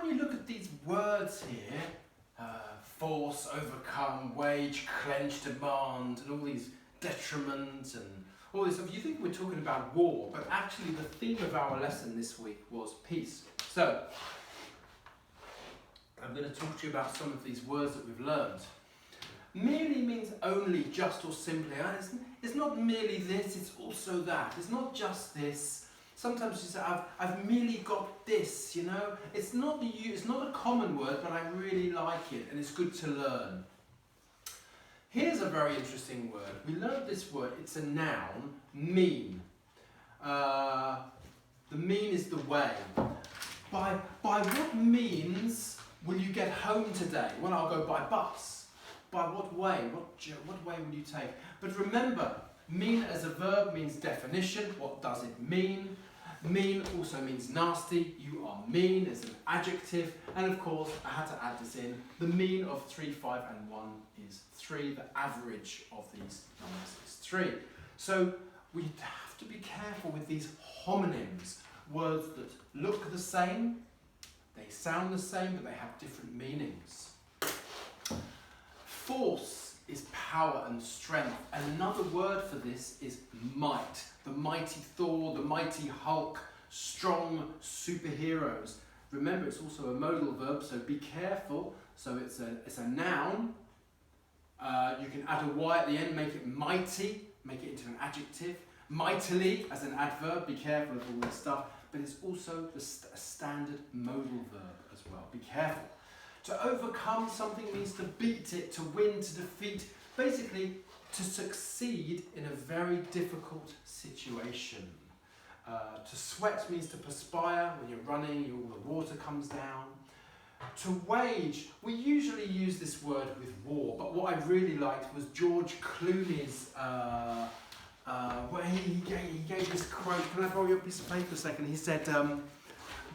when you look at these words here, force, overcome, wage, clench, demand, and all these detriment and all this stuff, you think we're talking about war, but actually the theme of our lesson this week was peace. So, I'm going to talk to you about some of these words that we've learned. Merely means only, just, or simply. It's not merely this, it's also that. It's not just this. Sometimes you say, I've merely got this, you know. It's not a common word, but I really like it, and it's good to learn. Here's a very interesting word. We learned this word. It's a noun, mean. The mean is the way. By what means will you get home today? Well, I'll go by bus. By what way? What way will you take? But remember, mean as a verb means definition. What does it mean? Mean also means nasty. You are mean as an adjective. And of course, I had to add this in. The mean of 3, 5 and 1 is 3. The average of these numbers is 3. So we have to be careful with these homonyms. Words that look the same, they sound the same, but they have different meanings. Force is power and strength. And another word for this is might. The mighty Thor, the mighty Hulk, strong superheroes. Remember, it's also a modal verb, so be careful. So it's a noun. You can add a y at the end, make it mighty, make it into an adjective. Mightily as an adverb, be careful of all this stuff. But it's also a standard modal verb as well. Be careful. To overcome something means to beat it, to win, to defeat. Basically, to succeed in a very difficult situation. To sweat means to perspire. When you're running, all the water comes down. To wage, we usually use this word with war, but what I really liked was George Clooney's, where he gave this quote. Can I borrow your piece of paper a second? He said,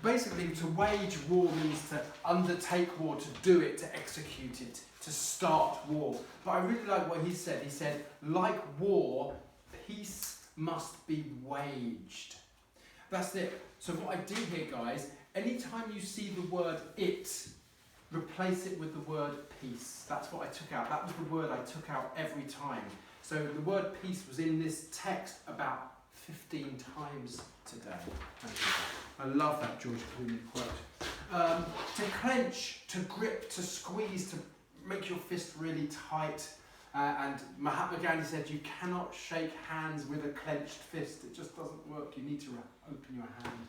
basically, to wage war means to undertake war, to do it, to execute it, to start war. But I really like what he said. He said, like war, peace must be waged. That's it. So what I did here, guys, anytime you see the word it, replace it with the word peace. That's what I took out. That was the word I took out every time. So the word peace was in this text about 15 times today. I love that George Clooney quote. To clench, to grip, to squeeze, to make your fist really tight. And Mahatma Gandhi said you cannot shake hands with a clenched fist. It just doesn't work. You need to open your hand.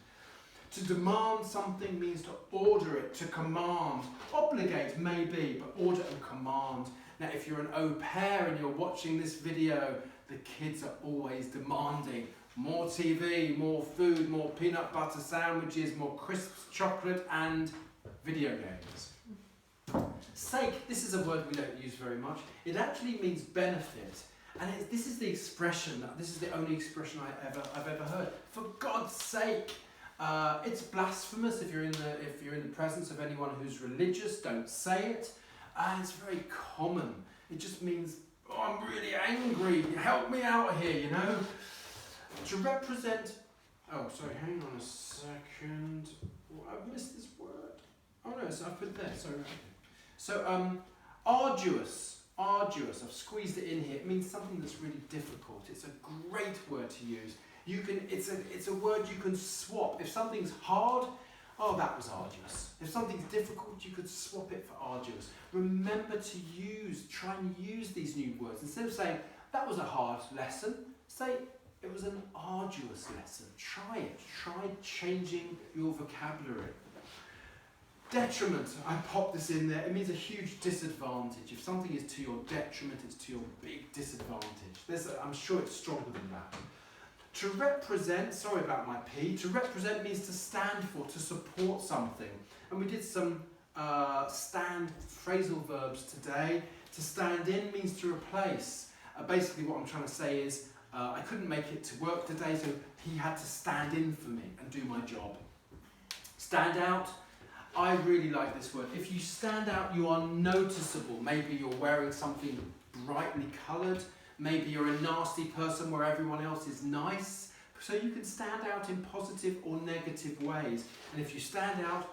To demand something means to order it, to command. Obligate, maybe, but order and command. Now, if you're an au pair and you're watching this video, the kids are always demanding more TV, more food, more peanut butter sandwiches, more crisps, chocolate, and video games. Sake, this is a word we don't use very much. It actually means benefit. And this is the expression, this is the only expression I've ever heard. For God's sake. It's blasphemous if you're in the presence of anyone who's religious. Don't say it. And it's very common. It just means, oh, I'm really angry. Help me out here, you know. To represent. Oh, sorry. Hang on a second. Oh, I've missed this word. Oh no, so I've put it there. Sorry. So arduous. Arduous. I've squeezed it in here. It means something that's really difficult. It's a great word to use. It's a word you can swap. If something's hard, oh, that was arduous. If something's difficult, you could swap it for arduous. Remember to try and use these new words. Instead of saying, that was a hard lesson, say, it was an arduous lesson. Try it. Try changing your vocabulary. Detriment, I popped this in there. It means a huge disadvantage. If something is to your detriment, it's to your big disadvantage. I'm sure it's stronger than that. To represent, sorry about my P, to represent means to stand for, to support something. And we did some stand phrasal verbs today. To stand in means to replace. Basically what I'm trying to say is, I couldn't make it to work today, so he had to stand in for me and do my job. Stand out, I really like this word. If you stand out, you are noticeable. Maybe you're wearing something brightly coloured. Maybe you're a nasty person where everyone else is nice. So you can stand out in positive or negative ways. And if you stand out,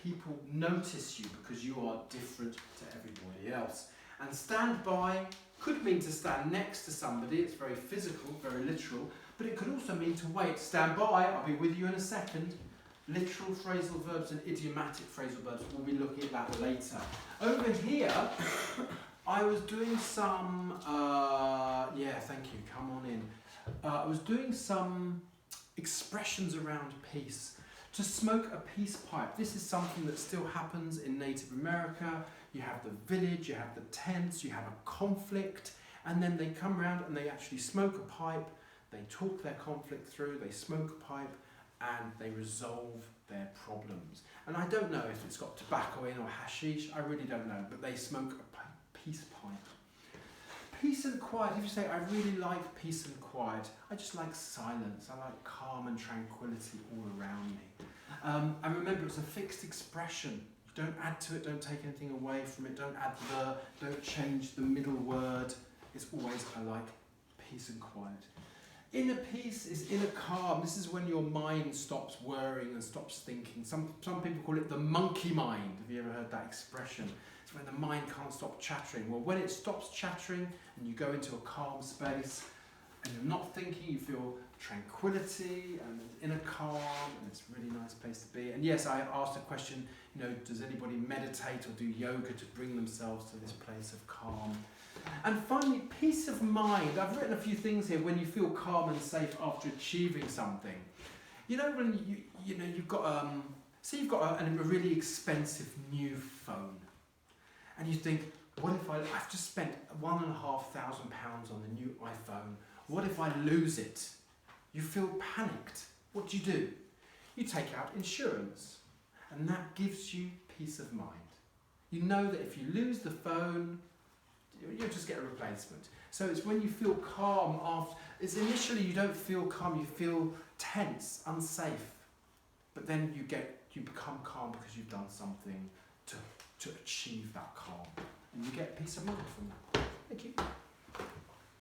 people notice you because you are different to everybody else. And stand by could mean to stand next to somebody. It's very physical, very literal, but it could also mean to wait. Stand by, I'll be with you in a second. Literal phrasal verbs and idiomatic phrasal verbs, we'll be looking at that later. Over here, I was doing some, yeah, thank you, come on in. I was doing some expressions around peace. To smoke a peace pipe, this is something that still happens in Native America. You have the village, you have the tents, you have a conflict, and then they come around and they actually smoke a pipe, they talk their conflict through, they smoke a pipe, and they resolve their problems. And I don't know if it's got tobacco in or hashish, I really don't know, but they smoke a peace pipe. Peace and quiet, if you say, I really like peace and quiet, I just like silence, I like calm and tranquility all around me. And remember, it's a fixed expression. You don't add to it, don't take anything away from it, don't add don't change the middle word. It's always, I like peace and quiet. Inner peace is inner calm. This is when your mind stops worrying and stops thinking. Some people call it the monkey mind. Have you ever heard that expression? It's when the mind can't stop chattering. Well, when it stops chattering and you go into a calm space and you're not thinking, you feel tranquility and inner calm, and it's a really nice place to be. And yes, I asked a question, does anybody meditate or do yoga to bring themselves to this place of calm? And finally, peace of mind. I've written a few things here when you feel calm and safe after achieving something. When you've got say you've got a really expensive new phone, and you think, what if I've just spent £1,500 on the new iPhone? What if I lose it? You feel panicked. What do? You take out insurance, and that gives you peace of mind. You know that if you lose the phone, you'll just get a replacement. So it's when you feel calm after. It's initially you don't feel calm, you feel tense, unsafe, but then you become calm because you've done something to achieve that calm, and you get peace of mind from that. Thank you.